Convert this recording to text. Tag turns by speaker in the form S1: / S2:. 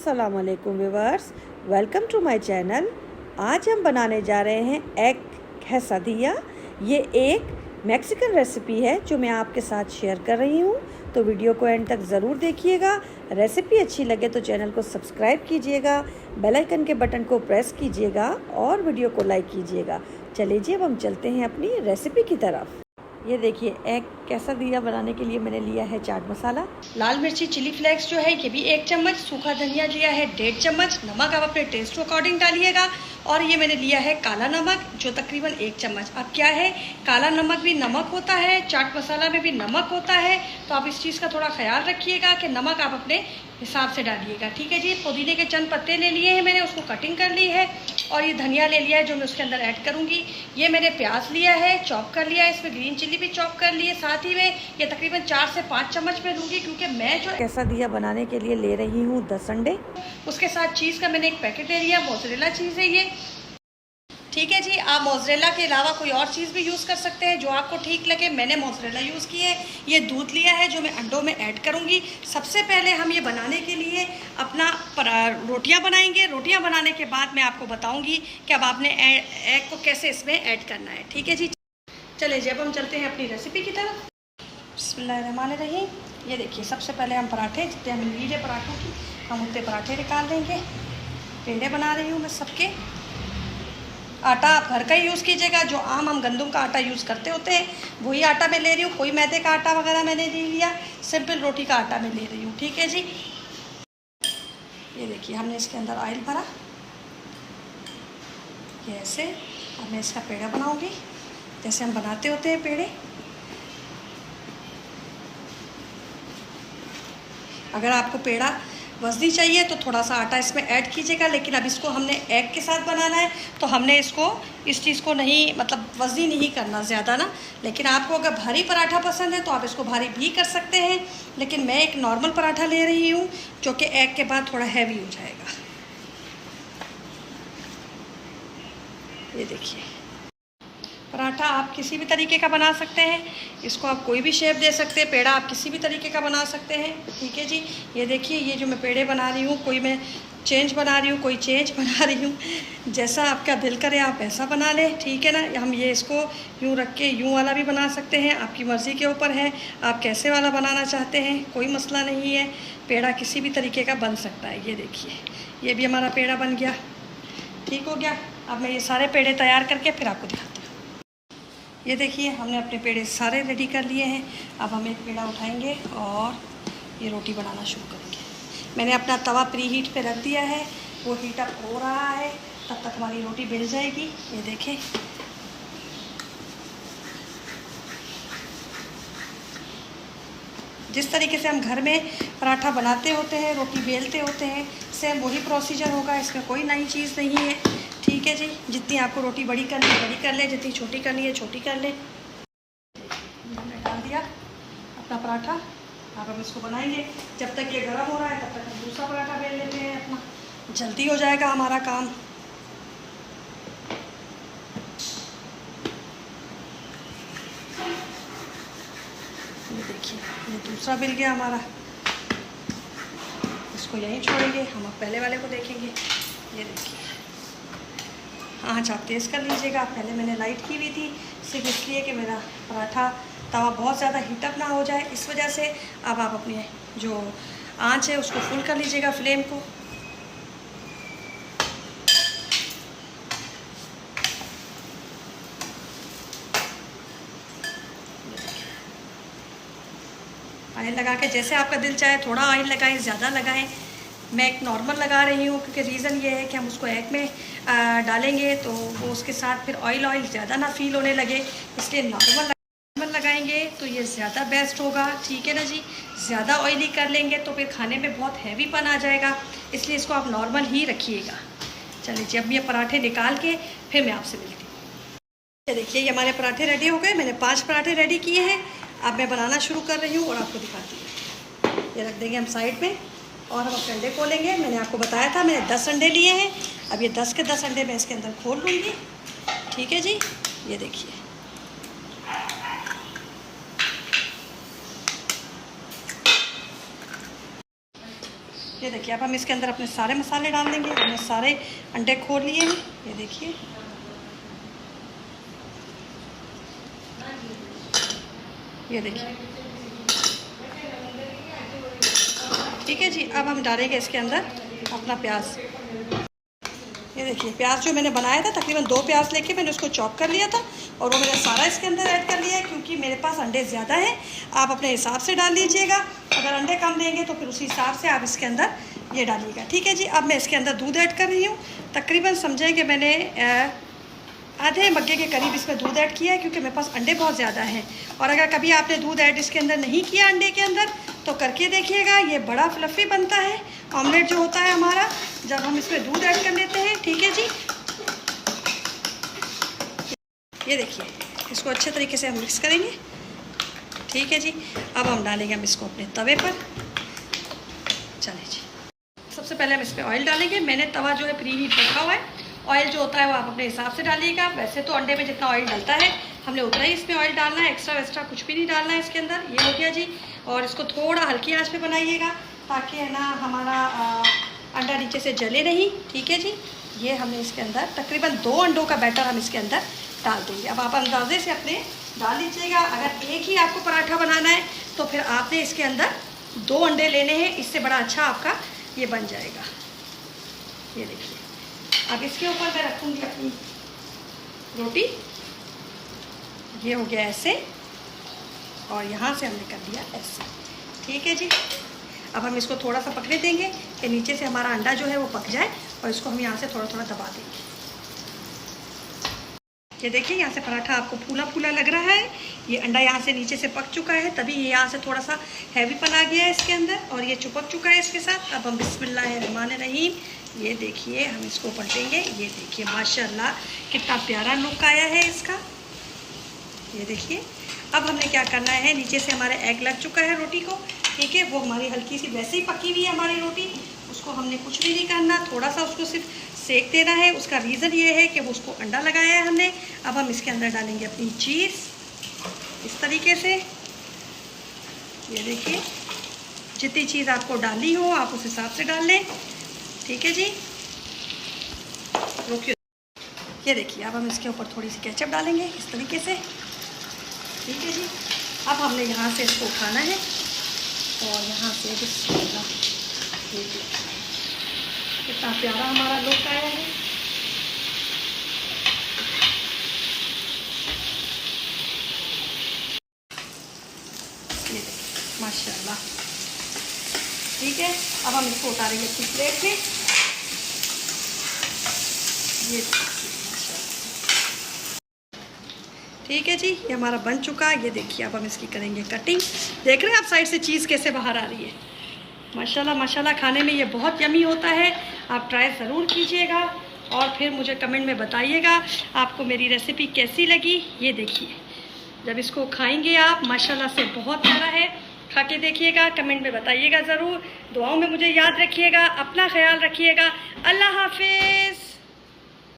S1: अस्सलामुअलैकुम viewers, welcome to my channel. आज हम बनाने जा रहे हैं एग quesadilla। ये एक मैक्सिकन रेसिपी है जो मैं आपके साथ शेयर कर रही हूँ, तो वीडियो को एंड तक ज़रूर देखिएगा। रेसिपी अच्छी लगे तो चैनल को सब्सक्राइब कीजिएगा, बेल आइकन के बटन को प्रेस कीजिएगा और वीडियो को लाइक कीजिएगा। चलिए जी, अब हम चलते हैं अपनी रेसिपी की तरफ। ये देखिए, एग quesadilla बनाने के लिए मैंने लिया है चाट मसाला,
S2: लाल मिर्ची चिली फ्लेक्स जो है ये भी 1 चम्मच, सूखा धनिया लिया है 1.5 चम्मच, नमक आप अपने टेस्ट के अकॉर्डिंग डालिएगा। और ये मैंने लिया है काला नमक जो तकरीबन 1 चम्मच। अब क्या है, काला नमक भी नमक होता है, चाट मसाला में भी नमक होता है, तो आप इस चीज़ का थोड़ा ख्याल रखिएगा कि नमक आप अपने हिसाब से डालिएगा। ठीक है जी। पुदीने के चंद पत्ते ले लिए हैं मैंने, उसको कटिंग कर ली है। और ये धनिया ले लिया है जो मैं उसके अंदर ऐड करूँगी। ये मैंने प्याज लिया है, चॉप कर लिया है, इसमें ग्रीन चिल्ली भी चॉप कर ली है। साथ ही में ये तकरीबन 4 से 5 चम्मच में लूँगी, क्योंकि मैं जो
S1: quesadilla बनाने के लिए ले रही हूँ 10 अंडे।
S2: उसके साथ चीज़ का मैंने एक पैकेट ले लिया, मोज़रेला चीज़ है ये। ठीक है जी। आप मोज़रेला के अलावा कोई और चीज़ भी यूज़ कर सकते हैं जो आपको ठीक लगे। मैंने मोज़रेला यूज़ की है। ये दूध लिया है जो मैं अंडों में ऐड करूँगी। सबसे पहले हम ये बनाने के लिए अपना रोटियां बनाएंगे। रोटियां बनाने के बाद मैं आपको बताऊँगी कि अब आपने एग को कैसे इसमें ऐड करना है। ठीक है जी। चलिए जी, अब हम चलते हैं अपनी रेसिपी की तरफ। बिस्मिल्लाहिर्रहमानिर्रहीम। ये देखिए, सबसे पहले हम पराठे, जितने हम नीड है पराठों की, हम उतने पराठे निकाल लेंगे। पेड़े बना रही हूँ मैं सबके। आटा आप घर का ही यूज़ कीजिएगा, जो आम हम गंदम का आटा यूज़ करते होते हैं वही आटा मैं ले रही हूँ। कोई मैदे का आटा वगैरह मैंने नहीं लिया, सिंपल रोटी का आटा मैं ले रही हूँ। ठीक है जी। ये देखिए, हमने इसके अंदर ऑयल भरा, ये ऐसे। अब मैं इसका पेड़ा बनाऊँगी जैसे हम बनाते होते हैं पेड़े। अगर आपको पेड़ा वज़नी चाहिए तो थोड़ा सा आटा इसमें ऐड कीजिएगा, लेकिन अब इसको हमने एग के साथ बनाना है तो हमने इसको इस चीज़ को नहीं, मतलब वज़नी नहीं करना ज़्यादा ना। लेकिन आपको अगर भारी पराठा पसंद है तो आप इसको भारी भी कर सकते हैं, लेकिन मैं एक नॉर्मल पराठा ले रही हूँ जो कि एग के बाद थोड़ा हैवी हो जाएगा। ये देखिए, पराठा आप किसी भी तरीके का बना सकते हैं, इसको आप कोई भी शेप दे सकते हैं। पेड़ा आप किसी भी तरीके का बना सकते हैं। ठीक है जी। ये देखिए, ये जो मैं पेड़े बना रही हूँ, कोई मैं चेंज बना रही हूँ, कोई चेंज बना रही हूँ, जैसा आपका दिल करे आप वैसा बना लें। ठीक है ना। हम ये इसको यूँ रख के यूँ वाला भी बना सकते हैं, आपकी मर्ज़ी के ऊपर है आप कैसे वाला बनाना चाहते हैं, कोई मसला नहीं है। पेड़ा किसी भी तरीके का बन सकता है। ये देखिए, ये भी हमारा पेड़ा बन गया। ठीक हो गया। अब मैं ये सारे पेड़े तैयार करके फिर आपको दिखाती हूँ। ये देखिए, हमने अपने पेड़े सारे रेडी कर लिए हैं। अब हम एक पेड़ा उठाएंगे और ये रोटी बनाना शुरू करेंगे। मैंने अपना तवा प्री हीट पे रख दिया है, वो हीट अप हो रहा है, तब तक हमारी रोटी बेल जाएगी। ये देखें, जिस तरीके से हम घर में पराठा बनाते होते हैं, रोटी बेलते होते हैं, सेम वही प्रोसीजर होगा। इसमें कोई नई चीज़ नहीं है। ठीक है जी। जितनी आपको रोटी बड़ी करनी है बड़ी कर ले, जितनी छोटी करनी है छोटी कर ले। हमने डाल दिया अपना पराठा। अब हम इसको बनाएंगे। जब तक ये गर्म हो रहा है तब तक हम दूसरा पराठा बेल लेते हैं अपना, जल्दी हो जाएगा हमारा काम। ये देखिए, ये दूसरा बिल गया हमारा। इसको यहीं छोड़ेंगे, हम अब पहले वाले को देखेंगे। ये देखिए, आँच आप तेज़ कर लीजिएगा। पहले मैंने लाइट की हुई थी, सिर्फ इसलिए कि मेरा पराठा तवा बहुत ज़्यादा हीटअप ना हो जाए, इस वजह से। अब आप अपनी जो आँच है उसको फुल कर लीजिएगा, फ्लेम को। ऑयल लगा के जैसे आपका दिल चाहे थोड़ा ऑयल लगाएं, ज़्यादा लगाएं। मैं एक नॉर्मल लगा रही हूँ, क्योंकि रीज़न ये है कि हम उसको एग में डालेंगे तो वो उसके साथ फिर ऑयल ज़्यादा ना फील होने लगे, इसलिए नॉर्मल लगाएंगे तो ये ज़्यादा बेस्ट होगा। ठीक है ना जी। ज़्यादा ऑयली कर लेंगे तो फिर खाने में बहुत हैवीपन आ जाएगा, इसलिए इसको आप नॉर्मल ही रखिएगा। चलिए जी, अब ये पराठे निकाल के फिर मैं आपसे मिलती हूँ। ये देखिए, ये हमारे पराठे रेडी हो गए। मैंने 5 पराठे रेडी किए हैं। अब मैं बनाना शुरू कर रही हूँ और आपको दिखाती हूँ। ये रख देंगे हम साइड में और हम अपने अंडे खोलेंगे। मैंने आपको बताया था मैंने 10 अंडे लिए हैं। अब ये 10 के 10 अंडे मैं इसके अंदर खोल लूँगी। ठीक है जी। ये देखिए, ये देखिए अब हम इसके अंदर अपने सारे मसाले डाल देंगे। हमने सारे अंडे खोल लिए हैं, ये देखिए। ये देखिए, ठीक है जी। अब हम डालेंगे इसके अंदर अपना प्याज। ये देखिए प्याज जो मैंने बनाया था, तकरीबन 2 प्याज लेके मैंने उसको चॉप कर लिया था और वो मैंने सारा इसके अंदर ऐड कर लिया है, क्योंकि मेरे पास अंडे ज़्यादा हैं। आप अपने हिसाब से डाल लीजिएगा, अगर अंडे कम लेंगे तो फिर उसी हिसाब से आप इसके अंदर ये डालिएगा, ठीक है जी। अब मैं इसके अंदर दूध ऐड कर रही हूँ। तकरीबन समझें कि मैंने आधे मग्गे के करीब इसमें दूध ऐड किया है, क्योंकि मेरे पास अंडे बहुत ज़्यादा हैं। और अगर कभी आपने दूध ऐड इसके अंदर नहीं किया अंडे के अंदर, तो करके देखिएगा, ये बड़ा फ्लफ़ी बनता है ऑमलेट जो होता है हमारा, जब हम इसमें दूध ऐड कर लेते हैं, ठीक है जी। ये देखिए, इसको अच्छे तरीके से हम मिक्स करेंगे, ठीक है जी। अब हम डालेंगे हम इसको अपने तवे पर। चलिए जी, सबसे पहले हम इसमें ऑयल डालेंगे। मैंने तवा जो है प्री हीट रखा हुआ है। ऑयल जो होता है वो आप अपने हिसाब से डालिएगा। वैसे तो अंडे में जितना ऑयल डलता है हमने उतना ही इसमें ऑयल डालना है, एक्स्ट्रा वेस्ट्रा कुछ भी नहीं डालना है इसके अंदर। ये हो गया जी। और इसको थोड़ा हल्की आंच पे बनाइएगा, ताकि है ना हमारा अंडा नीचे से जले नहीं, ठीक है जी। ये हमने इसके अंदर तकरीबन 2 अंडों का बैटर हम इसके अंदर डाल देंगे। अब आप अंदाजे से अपने डाल लीजिएगा। अगर एक ही आपको पराठा बनाना है तो फिर आपने इसके अंदर 2 अंडे लेने हैं, इससे बड़ा अच्छा आपका ये बन जाएगा। ये देखिए, अब इसके ऊपर मैं रखूँगी अपनी रोटी। ये हो गया ऐसे, और यहाँ से हमने कर दिया ऐसे, ठीक है जी। अब हम इसको थोड़ा सा पकने देंगे कि नीचे से हमारा अंडा जो है वो पक जाए, और इसको हम यहाँ से थोड़ा थोड़ा दबा देंगे। ये देखिए, यहाँ से पराठा आपको फूला फूला लग रहा है। ये अंडा यहाँ से नीचे से पक चुका है, तभी ये यहाँ से थोड़ा सा हैवीपन आ गया है इसके अंदर, और ये चिपक चुका है इसके साथ। अब हम बिस्मिल्लाहिर्रहमानिर्रहीम, ये देखिए हम इसको पलटेंगे। ये देखिए माशाल्लाह कितना प्यारा लुक आया है इसका। ये देखिए, अब हमने क्या करना है, नीचे से हमारे एग लग चुका है रोटी को, ठीक है। वो हमारी हल्की सी वैसे ही पकी हुई है हमारी रोटी, उसको हमने कुछ भी नहीं करना, थोड़ा सा उसको सिर्फ सेक देना है। उसका रीज़न ये है कि वो उसको अंडा लगाया है हमने। अब हम इसके अंदर डालेंगे अपनी चीज़ इस तरीके से। ये देखिए, जितनी चीज़ आपको डालनी हो आप उस हिसाब से डाल लें, ठीक है जी। रोकिए, ये देखिए, अब हम इसके ऊपर थोड़ी सी केचप डालेंगे इस तरीके से, ठीक है जी। अब हमने यहाँ से इसको उठाना है और यहाँ से बिस्मिल्लाह, देखिए कितना प्यारा हमारा लुक आया है। ये देखिए माशाल्लाह, ठीक है। अब हम इसको उतारेंगे अपनी प्लेट में। ये ठीक है जी, ये हमारा बन चुका है। ये देखिए, अब हम इसकी करेंगे कटिंग। देख रहे हैं आप साइड से चीज़ कैसे बाहर आ रही है। माशाल्लाह माशाल्लाह, खाने में ये बहुत यमी होता है। आप ट्राई ज़रूर कीजिएगा और फिर मुझे कमेंट में बताइएगा आपको मेरी रेसिपी कैसी लगी। ये देखिए, जब इसको खाएंगे आप, माशाल्लाह से बहुत प्यारा है। खा के देखिएगा, कमेंट में बताइएगा ज़रूर। दुआओं में मुझे याद रखिएगा, अपना ख्याल रखिएगा। अल्लाह हाफिज़।